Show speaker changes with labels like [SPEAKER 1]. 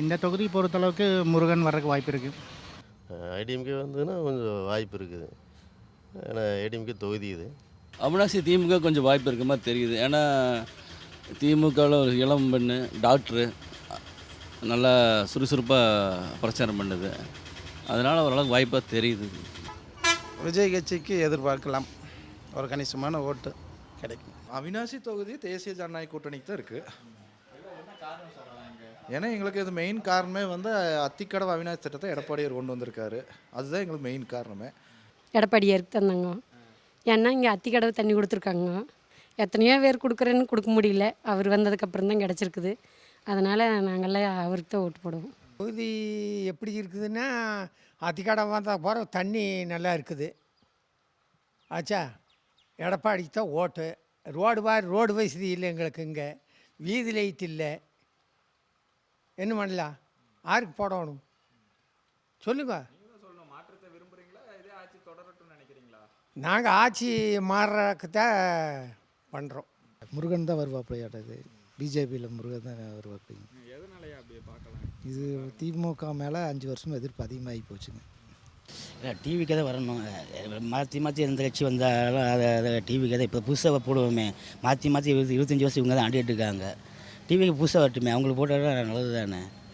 [SPEAKER 1] இந்த தொகுதியை பொறுத்தளவுக்கு முருகன் வர்றதுக்கு வாய்ப்பு இருக்குது.
[SPEAKER 2] ஐடிஎம்கே வந்ததுன்னா கொஞ்சம் வாய்ப்பு இருக்குது. ஏன்னா ஏடிஎம்கே தொகுதி இது.
[SPEAKER 3] அவினாசி திமுக கொஞ்சம் வாய்ப்பு இருக்க மாதிரி தெரியுது. ஏன்னா திமுகவில் ஒரு இளம் பெண்ணு டாக்டரு நல்லா சுறுசுறுப்பாக பிரச்சாரம் பண்ணுது. அதனால் ஓரளவுக்கு வாய்ப்பாக தெரியுது.
[SPEAKER 4] விஜய் கட்சிக்கு எதிர்பார்க்கலாம். ஒரு கணிசமான ஓட்டு கிடைக்கும்.
[SPEAKER 5] அவினாசி தொகுதி தேசிய ஜனநாயக கூட்டணிக்கு தான் இருக்குது. ஏன்னா எங்களுக்கு இது மெயின் காரணமே வந்து அத்திக்கடவு அவினாசி திட்டத்தை எடப்பாடியார் கொண்டு வந்திருக்காரு. அதுதான் எங்களுக்கு மெயின் காரணமே.
[SPEAKER 6] எடப்பாடியாருக்கு தந்தாங்க. ஏன்னா இங்கே அத்திக்கடவு தண்ணி கொடுத்துருக்காங்க. எத்தனையோ பேர் கொடுக்குறேன்னு கொடுக்க முடியல. அவர் வந்ததுக்கப்புறம் தான் கிடச்சிருக்குது. அதனால் நாங்கள்லாம் அவருக்கு தான் ஓட்டு போடுவோம்.
[SPEAKER 7] தொகுதி எப்படி இருக்குதுன்னா அத்திக்கடவு வந்தால் போகிற தண்ணி நல்லா இருக்குது ஆச்சா. எடப்பாடிக்கு தான் ஓட்டு. ரோடு வசதி இல்லை எங்களுக்கு. இங்கே வீதி லைட் இல்லை. என்ன பண்ணலாம்? யாருக்கு போடணும் சொல்லுங்க. நாங்கள் ஆட்சி மாறுறதுக்கு தான் பண்ணுறோம்.
[SPEAKER 4] முருகன் தான் வருவாப்பிள்ளையாட்டது. பிஜேபியில் முருகன் தான் வருவாப்பிள்ளைங்க. இது திமுக மேலே 5 வருஷம் எதிர்ப்பு அதிகமாகி போச்சுங்க.
[SPEAKER 8] டிவிக்கே தான் வரணும். மாற்றி மாற்றி எந்த கட்சி வந்தாலும் அதை டிவிக்கே தான். இப்போ புதுசாக போடுவோமே, மாற்றி மாற்றி 25 வருஷம் இவங்க தான் ஆண்டிகிட்டு இருக்காங்க. டிவிக்கு புதுசாக வரட்டுமே, அவங்களுக்கு போட்டால் நல்லது தானே.